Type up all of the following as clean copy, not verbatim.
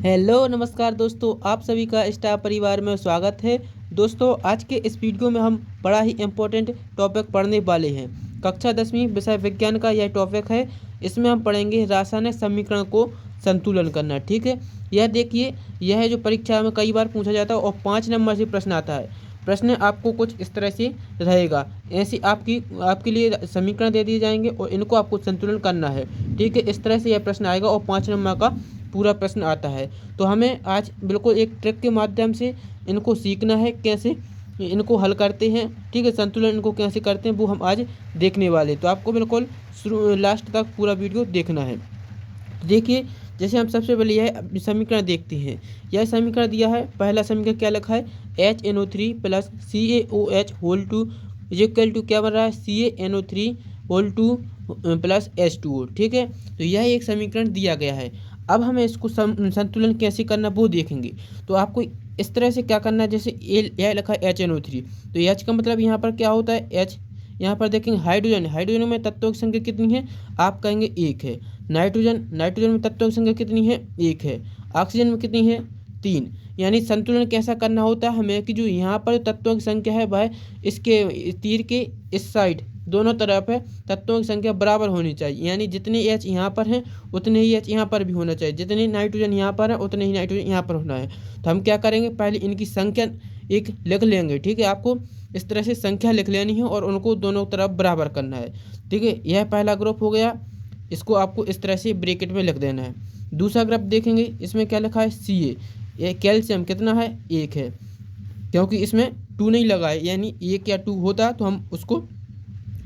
Hello नमस्कार दोस्तों, आप सभी का स्टार परिवार में स्वागत है। दोस्तों, आज के इस वीडियो में हम बड़ा ही इम्पोर्टेंट टॉपिक पढ़ने वाले हैं। कक्षा 10वीं विषय विज्ञान का यह टॉपिक है। इसमें हम पढ़ेंगे रासायनिक समीकरण को संतुलन करना। ठीक है, यह देखिए, यह है जो परीक्षा में कई बार पूछा जाता है और 5 नंबर से प्रश्न आता है। प्रश्न आपको कुछ इस तरह से रहेगा। ऐसी आपके लिए समीकरण दे दिए जाएंगे और इनको आपको संतुलन करना है। ठीक है, इस तरह से यह प्रश्न आएगा और 5 नंबर का पूरा प्रश्न आता है। तो हमें आज बिल्कुल एक ट्रिक के माध्यम से इनको सीखना है, कैसे इनको हल करते हैं। ठीक है, संतुलन इनको कैसे करते हैं वो हम आज देखने वाले। तो आपको बिल्कुल शुरू लास्ट तक पूरा वीडियो देखना है। तो देखिए, जैसे हम सबसे पहले यह समीकरण देखते हैं। यह समीकरण दिया है, पहला समीकरण क्या लिखा है, HNO3 plus CaOH whole two equal to क्या बन रहा है, CaNO3 whole two plus H2O। ठीक है, तो यह एक समीकरण दिया गया है। अब हमें इसको संतुलन कैसे करना वो देखेंगे। तो आपको इस तरह से क्या करना है, जैसे यह लिखा है HNO3, तो H का मतलब यहाँ पर क्या होता है, H यहाँ पर देखेंगे हाइड्रोजन। हाइड्रोजन में तत्वों की संख्या कितनी है, आप कहेंगे 1 है। नाइट्रोजन में तत्वों की संख्या कितनी है, 1 है। ऑक्सीजन में कितनी है, 3। यानी संतुलन कैसा करना होता है हमें कि जो यहाँ पर तत्वों की संख्या है वह इसके तीर के इस साइड दोनों तरफ है, तत्वों की संख्या बराबर होनी चाहिए। यानी जितने H यहाँ पर हैं उतने ही H यहाँ पर भी होना चाहिए, जितने नाइट्रोजन यहाँ पर है उतने ही नाइट्रोजन यहाँ पर होना है। तो हम क्या करेंगे, पहले इनकी संख्या एक लिख लेंगे। ठीक है, आपको इस तरह से संख्या लिख लेनी है और उनको दोनों तरफ बराबर करना है। ठीक है, यह पहला ग्रुप हो गया। इसको आपको इस तरह से ब्रैकेट में लिख देना है। दूसरा ग्रुप देखेंगे, इसमें क्या लिखा है, Ca। यह कैल्शियम कितना है, 1 है, क्योंकि इसमें 2 नहीं लगा है। यानी 1 या 2 होता तो हम उसको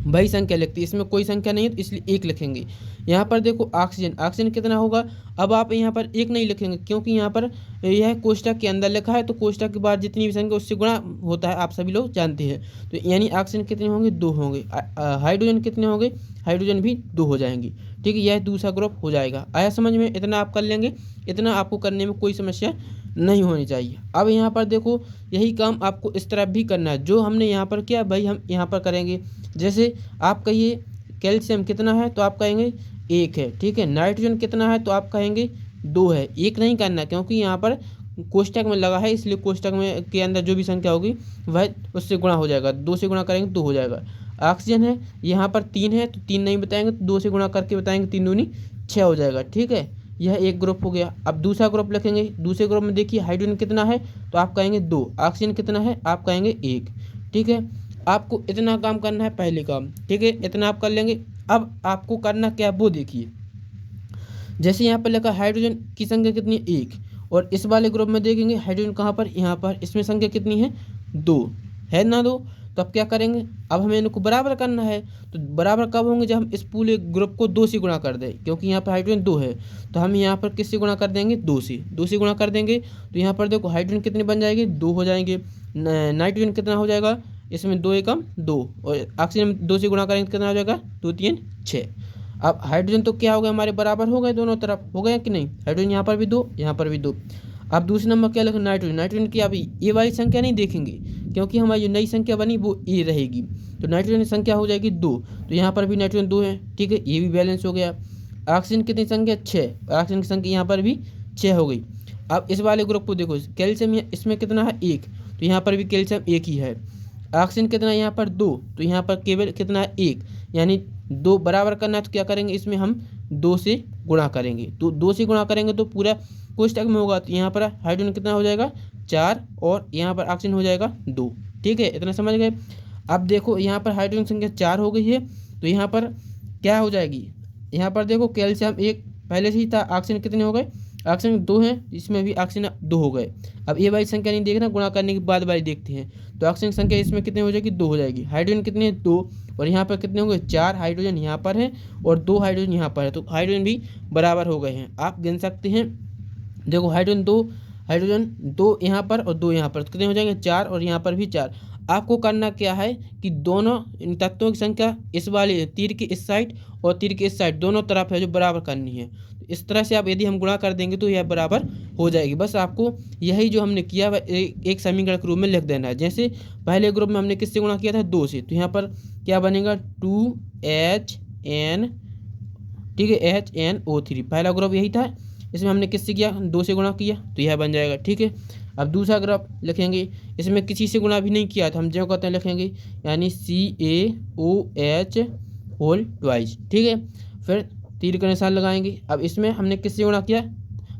वही संख्या लिखती, इसमें कोई संख्या नहीं है तो इसलिए 1 लिखेंगे। यहाँ पर देखो ऑक्सीजन कितना होगा। अब आप यहाँ पर 1 नहीं लिखेंगे क्योंकि यहाँ पर यह कोष्ठक के अंदर लिखा है, तो कोष्ठक के बाद जितनी भी संख्या उससे गुणा होता है, आप सभी लोग जानते हैं। तो यानी ऑक्सीजन कितने होंगे, 2 होंगे। हाइड्रोजन कितने होंगे, हाइड्रोजन भी 2 हो जाएंगी। ठीक है, यह दूसरा ग्रुप हो जाएगा। आया समझ में, इतना आप कर लेंगे, इतना आपको करने में कोई समस्या नहीं होनी चाहिए। अब यहाँ पर देखो, यही काम आपको इस तरफ भी करना है। जो हमने यहाँ पर किया भाई हम यहाँ पर करेंगे। जैसे आप कहिए कैल्शियम कितना है, तो आप कहेंगे 1 है। ठीक है, नाइट्रोजन कितना है, तो आप कहेंगे 2 है। 1 नहीं करना क्योंकि यहाँ पर कोष्ठक में लगा है, इसलिए कोष्ठक में के अंदर जो भी संख्या होगी वह उससे गुणा हो जाएगा। 2 से गुणा करेंगे 2 हो जाएगा। ऑक्सीजन है, यहाँ पर 3 है, तो 3 नहीं बताएंगे, तो 2 से गुणा करके बताएंगे, 3 दूनी 6 हो जाएगा। ठीक है, यह एक ग्रुप हो गया। अब दूसरा ग्रुप लिखेंगे। दूसरे ग्रुप में देखिए हाइड्रोजन कितना है, तो आप कहेंगे 2। ऑक्सीजन कितना है, आप कहेंगे 1। ठीक है, आपको इतना काम करना है, पहले काम। ठीक है, इतना आप कर लेंगे। अब आपको करना क्या है वो देखिए। जैसे यहाँ पर लिखा हाइड्रोजन की संख्या कितनी है, 1। और इस वाले ग्रुप में देखेंगे हाइड्रोजन कहाँ पर, यहाँ पर, इसमें संख्या कितनी है, 2 है ना, 2। तो अब क्या करेंगे, अब हमें इनको बराबर करना है। तो बराबर कब होंगे, जब हम इस पूरे ग्रुप को 2 से गुणा कर दें, क्योंकि यहाँ पर हाइड्रोजन 2 है। तो हम यहाँ पर किससे गुणा कर देंगे, 2 से गुणा कर देंगे। तो यहाँ पर देखो हाइड्रोजन कितने बन जाएंगे, 2 हो जाएंगे। नाइट्रोजन कितना हो जाएगा, इसमें 2 एकम 2, और ऑक्सीजन 2 से गुणा करेंगे तो कितना हो जाएगा, 2 3 6। अब हाइड्रोजन तो क्या हो गया, हमारे बराबर हो गए, दोनों तरफ हो गए कि नहीं। हाइड्रोजन यहाँ पर भी 2, यहाँ पर भी 2। अब दूसरे नंबर क्या लिखा, नाइट्रोजन की अभी ये वाली संख्या नहीं देखेंगे क्योंकि हमारी जो नई संख्या बनी वो ए रहेगी। तो नाइट्रोजन की संख्या हो जाएगी 2, तो यहाँ पर भी नाइट्रोजन 2 है। ठीक है, ये भी बैलेंस हो गया। ऑक्सीजन कितनी संख्या, 6। ऑक्सीजन की संख्या यहाँ पर भी 6 हो गई। अब इस वाले ग्रुप को देखो, कैल्शियम इसमें कितना है, 1, तो यहाँ पर भी कैल्शियम 1 ही है। ऑक्सीजन कितना है यहाँ पर, 2, तो यहाँ पर केवल कितना है, 1। यानी 2 बराबर करना है, तो क्या करेंगे, इसमें हम 2 से गुणा करेंगे। तो 2 से गुणा करेंगे तो पूरा कोष्ठक में होगा। तो यहाँ पर हाइड्रोजन कितना हो जाएगा, 4, और यहाँ पर ऑक्सीजन हो जाएगा 2। ठीक है, इतना समझ गए। अब देखो यहाँ पर हाइड्रोजन संख्या 4 हो गई है, तो यहाँ पर क्या हो जाएगी, यहाँ पर देखो कैल्शियम 1 पहले से ही था। ऑक्सीजन कितने हो गए, ऑक्सीजन 2 हैं, इसमें भी ऑक्सीजन 2 हो गए। अब ये वाली संख्या नहीं देखना, गुणा करने के बाद वाली देखते हैं। तो ऑक्सीजन संख्या इसमें कितने हो जाएगी, 2 हो जाएगी। हाइड्रोजन कितने, 2, और यहाँ पर कितने होंगे, 4 हाइड्रोजन यहाँ पर है और 2 हाइड्रोजन यहाँ पर है। तो हाइड्रोजन भी बराबर हो गए हैं, आप गिन सकते हैं। देखो हाइड्रोजन 2 यहाँ पर और 2 यहाँ पर, तो कितने हो जाएंगे, 4, और यहाँ पर भी 4। आपको करना क्या है कि दोनों इन तत्वों की संख्या इस वाले तीर की इस साइड और तीर की इस साइड दोनों तरफ है जो बराबर करनी है। तो इस तरह से आप यदि हम गुणा कर देंगे तो यह बराबर हो जाएगी। बस आपको यही जो हमने किया वह एक समीकरण के रूप में लिख देना है। जैसे पहले ग्रुप में हमने किससे गुणा किया था, 2 से, तो यहाँ पर क्या बनेगा, 2HN। ठीक है, HNO3 पहला ग्रुप यही था। इसमें हमने किससे किया, 2 से गुणा किया, तो यह बन जाएगा। ठीक है, अब दूसरा ग्राफ लिखेंगे, इसमें किसी से गुणा भी नहीं किया तो हम जो कहते हैं लिखेंगे, यानी CaOH होल ट्वाइस। ठीक है, फिर तीर का निशान लगाएंगे। अब इसमें हमने किससे गुणा किया,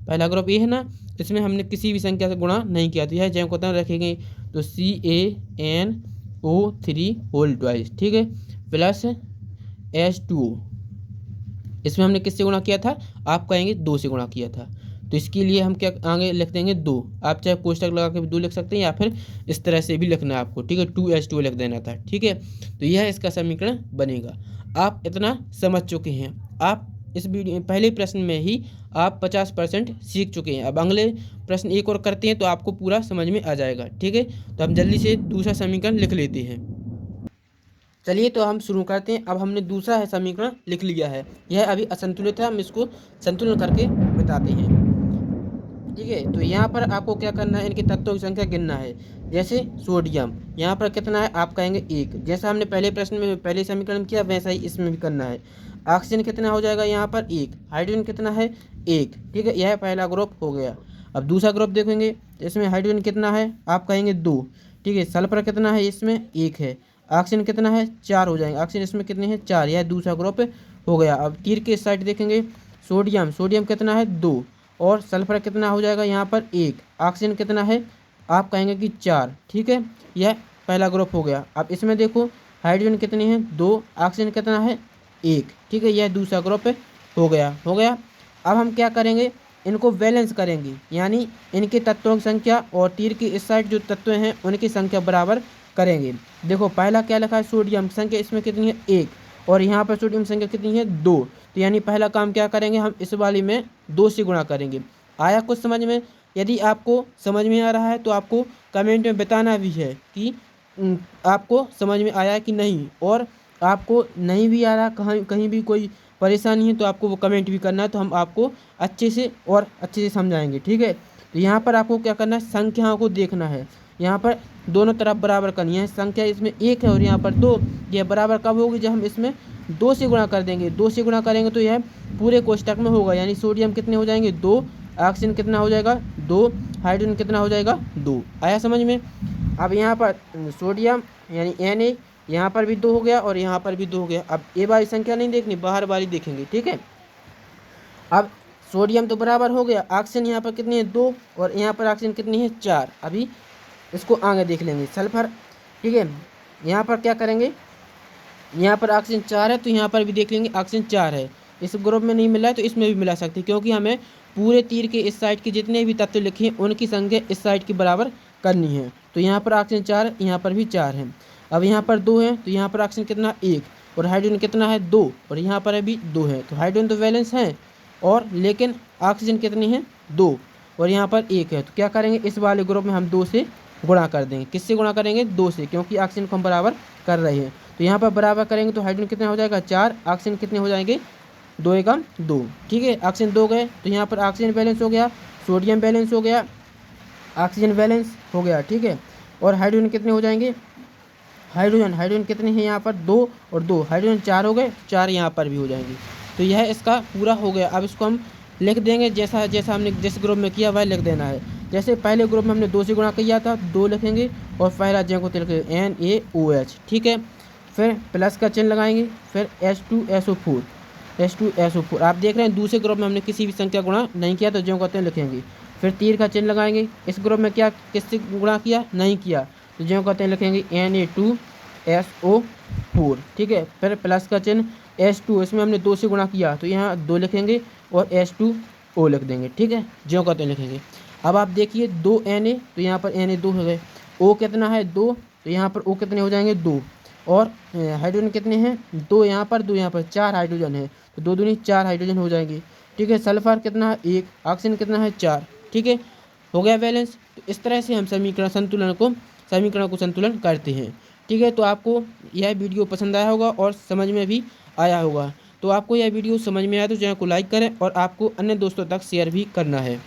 पहला ग्रुप ए है ना, इसमें हमने किसी भी संख्या से गुणा नहीं किया तो यह जैव क्वेश्चन रखेंगे, तो CaNO3 होल ट्वाइस। ठीक है, प्लस H2O, इसमें हमने किससे गुणा किया था, आप कहेंगे 2 से गुणा किया था, तो इसके लिए हम क्या आगे लिख देंगे 2। आप चाहे कोष्टक लगा के भी 2 लिख सकते हैं या फिर इस तरह से भी लिखना है आपको। ठीक है, 2H2O लिख देना था। ठीक है, तो यह इसका समीकरण बनेगा। आप इतना समझ चुके हैं, आप इस वीडियो पहले प्रश्न में ही आप 50% सीख चुके हैं। अब अगले प्रश्न एक और करते हैं तो आपको पूरा समझ में आ जाएगा। ठीक है, तो हम जल्दी से दूसरा समीकरण लिख लेते हैं। चलिए तो हम शुरू करते हैं। अब हमने दूसरा समीकरण लिख लिया है, यह अभी असंतुलित है, हम इसको संतुलन करके बताते हैं। ठीक है, तो यहाँ पर आपको क्या करना है, इनके तत्वों की संख्या गिनना है। जैसे सोडियम यहाँ पर कितना है, आप कहेंगे 1, जैसा हमने पहले प्रश्न में पहले समीकरण किया वैसा ही इसमें भी करना है। ऑक्सीजन कितना हो जाएगा यहाँ पर 1, हाइड्रोजन कितना है 1। ठीक है, यह पहला ग्रुप हो गया। अब दूसरा ग्रुप देखेंगे, इसमें हाइड्रोजन कितना है, आप कहेंगे 2। ठीक है, सल्फर कितना है, इसमें 1 है। ऑक्सीजन कितना है 4 हो जाएंगे, ऑक्सीजन इसमें कितने हैं 4, यह दूसरा ग्रुप हो गया। अब तीर के साइड देखेंगे, सोडियम कितना है 2 और सल्फर कितना हो जाएगा यहाँ पर 1, ऑक्सीजन कितना है, आप कहेंगे कि 4। ठीक है, यह पहला ग्रुप हो गया। अब इसमें देखो हाइड्रोजन कितने हैं 2, ऑक्सीजन कितना है 1। ठीक है, यह दूसरा ग्रुप हो गया। अब हम क्या करेंगे, इनको बैलेंस करेंगे, यानी इनके तत्वों की संख्या और तीर की इस साइड जो तत्व हैं उनकी संख्या बराबर करेंगे। देखो पहला क्या लिखा है, सोडियम संख्या इसमें कितनी है 1 और यहाँ पर सोडियम संख्या कितनी है 2, तो यानी पहला काम क्या करेंगे, हम इस वाली में 2 से गुणा करेंगे। आया कुछ समझ में? यदि आपको समझ में आ रहा है तो आपको कमेंट में बताना भी है कि आपको समझ में आया कि नहीं, और आपको नहीं भी आ रहा, कहीं भी कोई परेशानी है तो आपको वो कमेंट भी करना है, तो हम आपको अच्छे से समझाएंगे। ठीक है, तो यहाँ पर आपको क्या करना है, संख्याओं को देखना है, यहाँ पर दोनों तरफ बराबर करनी है। संख्या इसमें 1 है और यहाँ पर 2, यह बराबर कब होगी, जब हम इसमें 2 से गुणा कर देंगे। 2 से गुणा करेंगे तो यह पूरे कोष्टक में होगा, यानी सोडियम कितने हो जाएंगे 2, ऑक्सीजन कितना हो जाएगा 2, हाइड्रोजन कितना हो जाएगा 2। आया समझ में? अब यहाँ पर सोडियम यानी Na, यहाँ पर भी 2 हो गया और यहाँ पर भी 2 हो गया। अब ये वाली संख्या नहीं देखनी, बाहर वाली देखेंगे। ठीक है, अब सोडियम तो बराबर हो गया, ऑक्सीजन यहाँ पर कितनी है 2 और यहाँ पर ऑक्सीजन कितनी है 4। अभी इसको आगे देख लेंगे। सल्फर, ठीक है, यहाँ पर क्या करेंगे, यहाँ पर ऑक्सीजन 4 है तो यहाँ पर भी देख लेंगे ऑक्सीजन 4 है। इस ग्रुप में नहीं मिला है तो इसमें भी मिला सकते हैं, क्योंकि हमें पूरे तीर के इस साइड के जितने भी तत्व लिखे हैं उनकी संख्या इस साइड के बराबर करनी है। तो यहाँ पर ऑक्सीजन 4, यहाँ पर भी 4 है। अब यहाँ पर 2 है तो यहाँ पर ऑक्सीजन कितना 1 और हाइड्रोजन कितना है 2 और यहाँ पर भी 2 है। तो हाइड्रोजन तो बैलेंस है, और लेकिन ऑक्सीजन कितनी है 2 और यहाँ पर 1 है। तो क्या करेंगे, इस वाले ग्रुप में हम 2 से गुणा कर देंगे। किससे गुणा करेंगे, 2 से, क्योंकि ऑक्सीजन को हम बराबर कर रहे हैं। तो यहाँ पर बराबर करेंगे तो हाइड्रोजन कितना हो जाएगा 4, ऑक्सीजन कितने हो जाएंगे 2 एकम 2। ठीक है, ऑक्सीजन 2 गए तो यहाँ पर ऑक्सीजन बैलेंस हो गया, सोडियम बैलेंस हो गया, ऑक्सीजन बैलेंस हो गया। ठीक है, और हाइड्रोजन कितने हो जाएंगे, हाइड्रोजन कितने हैं यहाँ पर 2 और 2, हाइड्रोजन 4 हो गए, 4 यहाँ पर भी हो जाएंगे। तो यह इसका पूरा हो गया। अब इसको हम लिख देंगे, जैसा हमने जिस ग्रुप में किया वह लिख देना है। जैसे पहले ग्रुप में हमने 2 से गुणा किया था, 2 लिखेंगे और पहला जैव को लिखेंगे NaOH। ठीक है, फिर प्लस का चिन्ह लगाएंगे, फिर H2SO4। आप देख रहे हैं दूसरे ग्रुप में हमने किसी भी संख्या गुणा नहीं किया तो जैव कहते हैं लिखेंगे। फिर तीर का चिन्ह लगाएंगे, इस ग्रुप में क्या किससे गुणा किया, नहीं किया, तो जैव कहते हैं लिखेंगे Na2SO4। ठीक है, फिर प्लस का चिन्ह H2, इसमें हमने 2 से गुणा किया तो यहाँ 2 लिखेंगे और H2O लिख देंगे। ठीक है, ज्यों कहते हैं लिखेंगे। अब आप देखिए 2 Na, तो यहाँ पर Na 2 हो गए, O कितना है 2, तो यहाँ पर O कितने हो जाएंगे 2, और हाइड्रोजन कितने हैं 2, यहाँ पर 2, यहाँ पर 4 हाइड्रोजन है तो 2 दूनी 4 हाइड्रोजन हो जाएंगे। ठीक है, सल्फर कितना है 1, ऑक्सीजन कितना है 4। ठीक है, हो गया बैलेंस। तो इस तरह से हम समीकरण को संतुलन करते हैं। ठीक है, तो आपको यह वीडियो पसंद आया होगा और समझ में भी आया होगा। तो आपको यह वीडियो समझ में आया तो चैनल को लाइक करें और आपको अन्य दोस्तों तक शेयर भी करना है।